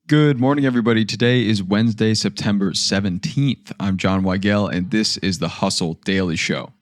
Good morning, everybody. Today is Wednesday, September 17th. I'm Jon Weigell, and this is the Hustle Daily Show.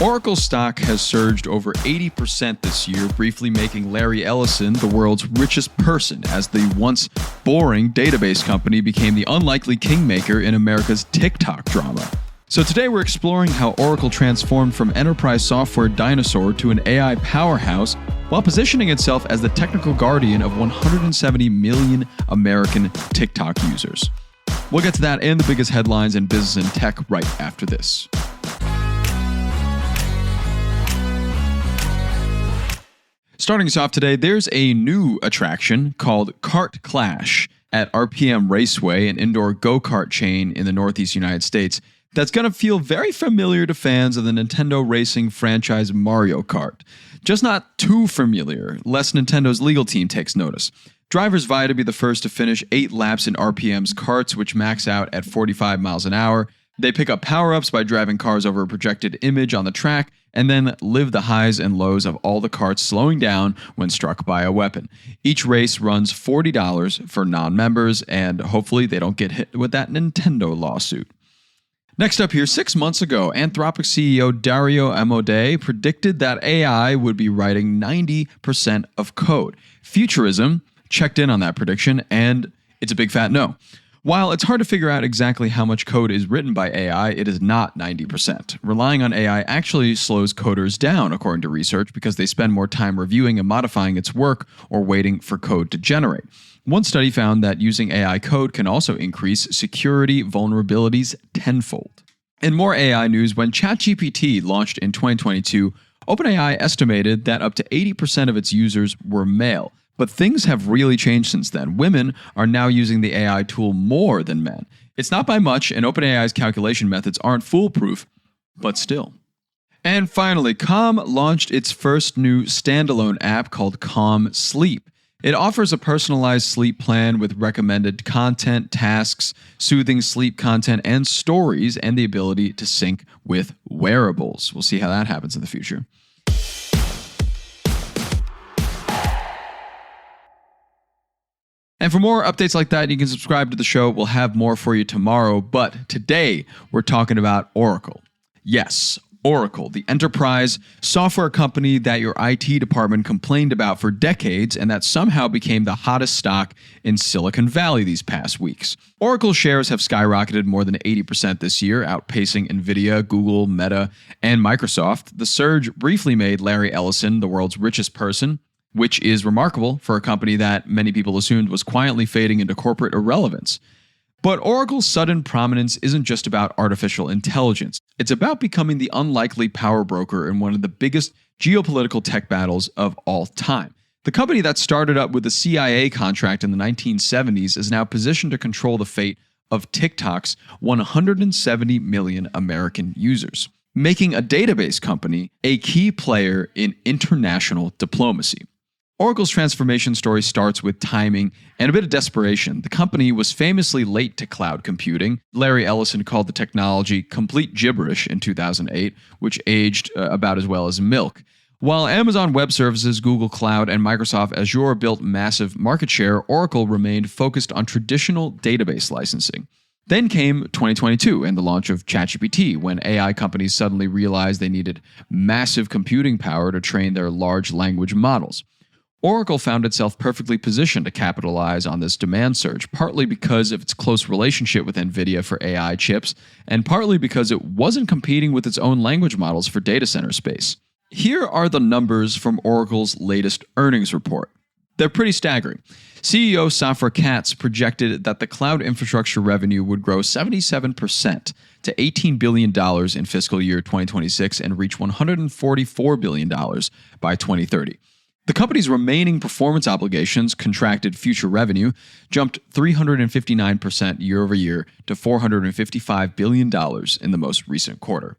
Oracle stock has surged over 80% this year, briefly making Larry Ellison the world's richest person as the once boring database company became the unlikely kingmaker in America's TikTok drama. So today we're exploring how Oracle transformed from enterprise software dinosaur to an AI powerhouse while positioning itself as the technical guardian of 170 million American TikTok users. We'll get to that and the biggest headlines in business and tech right after this. Starting us off today, there's a new attraction called Kart Clash at RPM Raceway, an indoor go-kart chain in the Northeast United States. That's going to feel very familiar to fans of the Nintendo racing franchise Mario Kart. Just not too familiar, lest Nintendo's legal team takes notice. Drivers vie to be the first to finish 8 laps in RPM's karts, which max out at 45 miles an hour. They pick up power-ups by driving cars over a projected image on the track, and then live the highs and lows of all the karts slowing down when struck by a weapon. Each race runs $40 for non-members, and hopefully they don't get hit with that Nintendo lawsuit. Next up here, 6 months ago, Anthropic CEO Dario Amodei predicted that AI would be writing 90% of code. Futurism checked in on that prediction, and it's a big fat no. While it's hard to figure out exactly how much code is written by AI, it is not 90%. Relying on AI actually slows coders down, according to research, because they spend more time reviewing and modifying its work or waiting for code to generate. One study found that using AI code can also increase security vulnerabilities tenfold. In more AI news, when ChatGPT launched in 2022, OpenAI estimated that up to 80% of its users were male. But things have really changed since then. Women are now using the AI tool more than men. It's not by much, and OpenAI's calculation methods aren't foolproof, but still. And finally, Calm launched its first new standalone app called Calm Sleep. It offers a personalized sleep plan with recommended content, tasks, soothing sleep content, and stories, and the ability to sync with wearables. We'll see how that happens in the future. And for more updates like that, you can subscribe to the show. We'll have more for you tomorrow. But today, we're talking about Oracle. Yes, Oracle, the enterprise software company that your IT department complained about for decades and that somehow became the hottest stock in Silicon Valley these past weeks. Oracle shares have skyrocketed more than 80% this year, outpacing Nvidia, Google, Meta, and Microsoft. The surge briefly made Larry Ellison the world's richest person, which is remarkable for a company that many people assumed was quietly fading into corporate irrelevance. But Oracle's sudden prominence isn't just about artificial intelligence. It's about becoming the unlikely power broker in one of the biggest geopolitical tech battles of all time. The company that started up with the CIA contract in the 1970s is now positioned to control the fate of TikTok's 170 million American users, making a database company a key player in international diplomacy. Oracle's transformation story starts with timing and a bit of desperation. The company was famously late to cloud computing. Larry Ellison called the technology complete gibberish in 2008, which aged about as well as milk. While Amazon Web Services, Google Cloud, and Microsoft Azure built massive market share, Oracle remained focused on traditional database licensing. Then came 2022 and the launch of ChatGPT, when AI companies suddenly realized they needed massive computing power to train their large language models. Oracle found itself perfectly positioned to capitalize on this demand surge, partly because of its close relationship with Nvidia for AI chips, and partly because it wasn't competing with its own language models for data center space. Here are the numbers from Oracle's latest earnings report. They're pretty staggering. CEO Safra Catz projected that the cloud infrastructure revenue would grow 77% to $18 billion in fiscal year 2026 and reach $144 billion by 2030. The company's remaining performance obligations, contracted future revenue, jumped 359% year over year to $455 billion in the most recent quarter.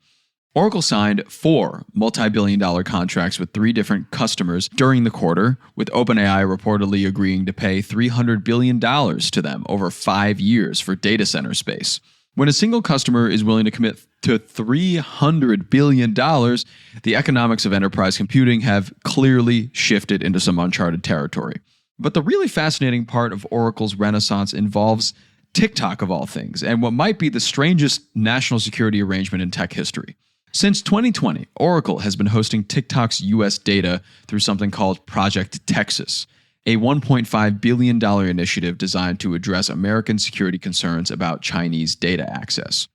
Oracle signed 4 multi-billion-dollar contracts with 3 different customers during the quarter, with OpenAI reportedly agreeing to pay $300 billion to them over 5 years for data center space. When a single customer is willing to commit to $300 billion, the economics of enterprise computing have clearly shifted into some uncharted territory. But the really fascinating part of Oracle's renaissance involves TikTok of all things, and what might be the strangest national security arrangement in tech history. Since 2020, Oracle has been hosting TikTok's US data through something called Project Texas, a $1.5 billion initiative designed to address American security concerns about Chinese data access.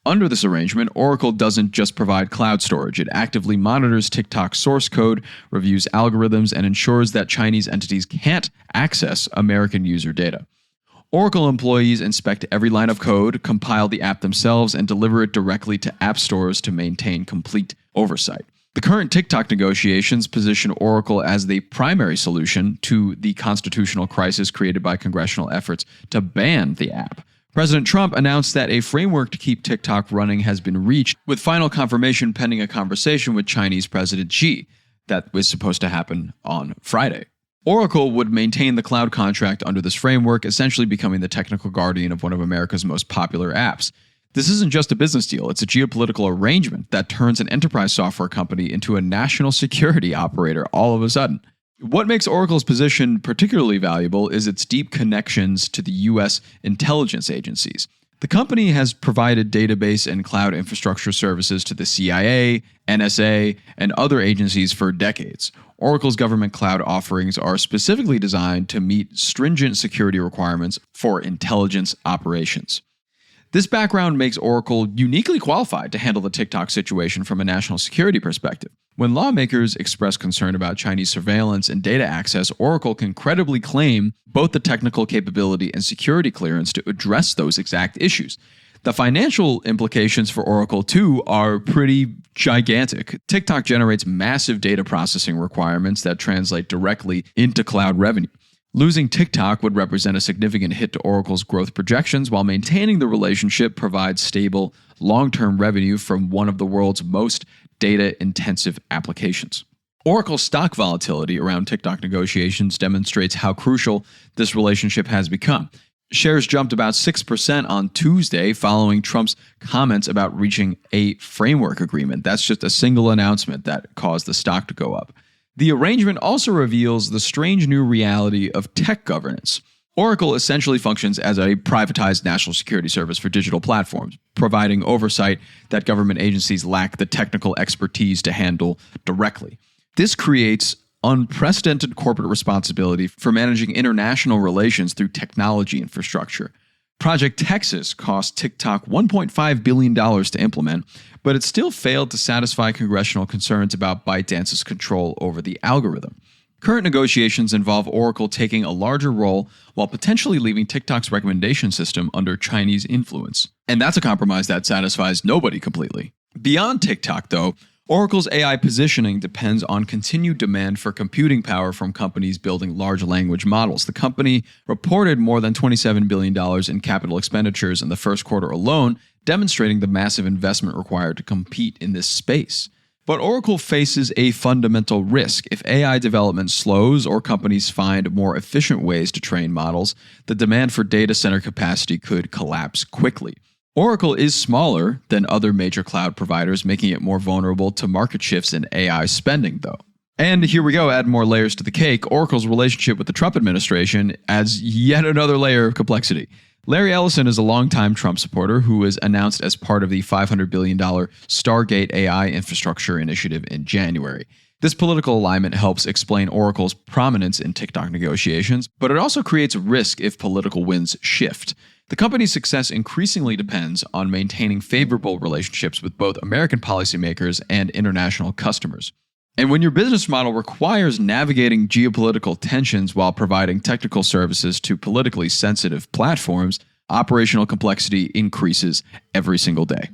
Under this arrangement, Oracle doesn't just provide cloud storage. It actively monitors TikTok's source code, reviews algorithms, and ensures that Chinese entities can't access American user data. Oracle employees inspect every line of code, compile the app themselves, and deliver it directly to app stores to maintain complete oversight. The current TikTok negotiations position Oracle as the primary solution to the constitutional crisis created by congressional efforts to ban the app. President Trump announced that a framework to keep TikTok running has been reached, with final confirmation pending a conversation with Chinese President Xi. That was supposed to happen on Friday. Oracle would maintain the cloud contract under this framework, essentially becoming the technical guardian of one of America's most popular apps. This isn't just a business deal, it's a geopolitical arrangement that turns an enterprise software company into a national security operator all of a sudden. What makes Oracle's position particularly valuable is its deep connections to the U.S. intelligence agencies. The company has provided database and cloud infrastructure services to the CIA, NSA, and other agencies for decades. Oracle's government cloud offerings are specifically designed to meet stringent security requirements for intelligence operations. This background makes Oracle uniquely qualified to handle the TikTok situation from a national security perspective. When lawmakers express concern about Chinese surveillance and data access, Oracle can credibly claim both the technical capability and security clearance to address those exact issues. The financial implications for Oracle, too, are pretty gigantic. TikTok generates massive data processing requirements that translate directly into cloud revenue. Losing TikTok would represent a significant hit to Oracle's growth projections, while maintaining the relationship provides stable, long-term revenue from one of the world's most data-intensive applications. Oracle's stock volatility around TikTok negotiations demonstrates how crucial this relationship has become. Shares jumped about 6% on Tuesday following Trump's comments about reaching a framework agreement. That's just a single announcement that caused the stock to go up. The arrangement also reveals the strange new reality of tech governance. Oracle essentially functions as a privatized national security service for digital platforms, providing oversight that government agencies lack the technical expertise to handle directly. This creates unprecedented corporate responsibility for managing international relations through technology infrastructure. Project Texas cost TikTok $1.5 billion to implement, but it still failed to satisfy congressional concerns about ByteDance's control over the algorithm. Current negotiations involve Oracle taking a larger role while potentially leaving TikTok's recommendation system under Chinese influence. And that's a compromise that satisfies nobody completely. Beyond TikTok, though, Oracle's AI positioning depends on continued demand for computing power from companies building large language models. The company reported more than $27 billion in capital expenditures in the first quarter alone, demonstrating the massive investment required to compete in this space. But Oracle faces a fundamental risk. If AI development slows or companies find more efficient ways to train models, the demand for data center capacity could collapse quickly. Oracle is smaller than other major cloud providers, making it more vulnerable to market shifts in AI spending, though. And here we go, add more layers to the cake. Oracle's relationship with the Trump administration adds yet another layer of complexity. Larry Ellison is a longtime Trump supporter who was announced as part of the $500 billion Stargate AI infrastructure initiative in January. This political alignment helps explain Oracle's prominence in TikTok negotiations, but it also creates risk if political winds shift. The company's success increasingly depends on maintaining favorable relationships with both American policymakers and international customers. And when your business model requires navigating geopolitical tensions while providing technical services to politically sensitive platforms, operational complexity increases every single day.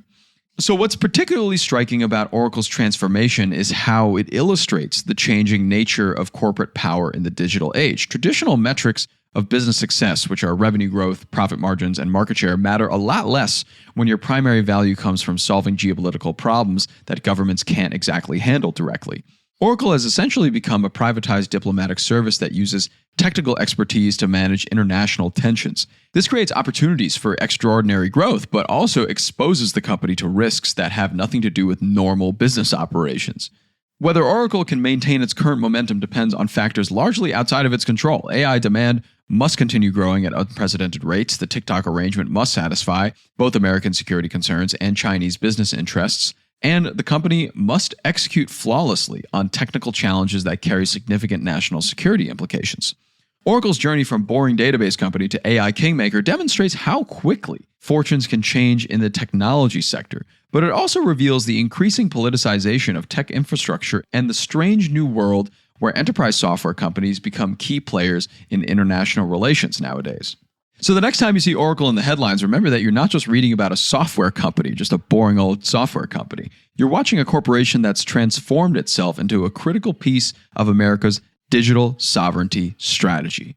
So what's particularly striking about Oracle's transformation is how it illustrates the changing nature of corporate power in the digital age. Traditional metrics of business success, which are revenue growth, profit margins, and market share, matter a lot less when your primary value comes from solving geopolitical problems that governments can't exactly handle directly. Oracle has essentially become a privatized diplomatic service that uses technical expertise to manage international tensions. This creates opportunities for extraordinary growth, but also exposes the company to risks that have nothing to do with normal business operations. Whether Oracle can maintain its current momentum depends on factors largely outside of its control. AI demand must continue growing at unprecedented rates. The TikTok arrangement must satisfy both American security concerns and Chinese business interests. And the company must execute flawlessly on technical challenges that carry significant national security implications. Oracle's journey from boring database company to AI kingmaker demonstrates how quickly fortunes can change in the technology sector, but it also reveals the increasing politicization of tech infrastructure and the strange new world where enterprise software companies become key players in international relations nowadays. So the next time you see Oracle in the headlines, remember that you're not just reading about a software company, just a boring old software company. You're watching a corporation that's transformed itself into a critical piece of America's digital sovereignty strategy.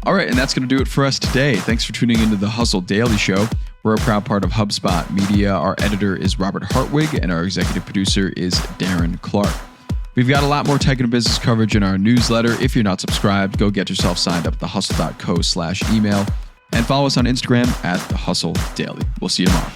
All right, and that's going to do it for us today. Thanks for tuning into the Hustle Daily Show. We're a proud part of HubSpot Media. Our editor is Robert Hartwig, and our executive producer is Darren Clark. We've got a lot more tech and business coverage in our newsletter. If you're not subscribed, go get yourself signed up at thehustle.co/email and follow us on Instagram at The Hustle Daily. We'll see you tomorrow.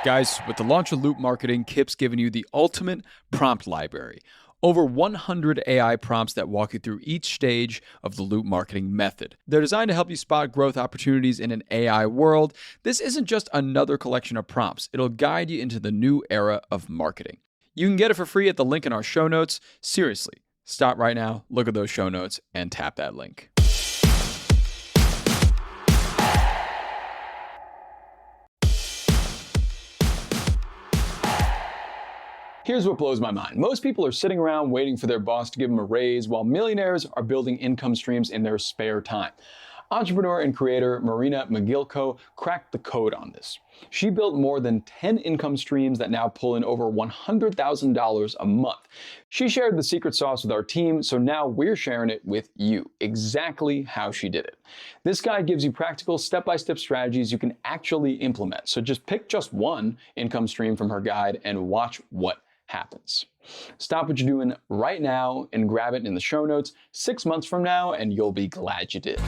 Guys, with the launch of Loop Marketing, Kip's giving you the ultimate prompt library. Over 100 AI prompts that walk you through each stage of the Loop Marketing method. They're designed to help you spot growth opportunities in an AI world. This isn't just another collection of prompts. It'll guide you into the new era of marketing. You can get it for free at the link in our show notes. Seriously, stop right now, look at those show notes, and tap that link. Here's what blows my mind. Most people are sitting around waiting for their boss to give them a raise, while millionaires are building income streams in their spare time. Entrepreneur and creator Marina Magilko cracked the code on this. She built more than 10 income streams that now pull in over $100,000 a month. She shared the secret sauce with our team, so now we're sharing it with you, exactly how she did it. This guide gives you practical step-by-step strategies you can actually implement. So just pick just one income stream from her guide and watch what happens. Stop what you're doing right now and grab it in the show notes 6 months from now, and you'll be glad you did.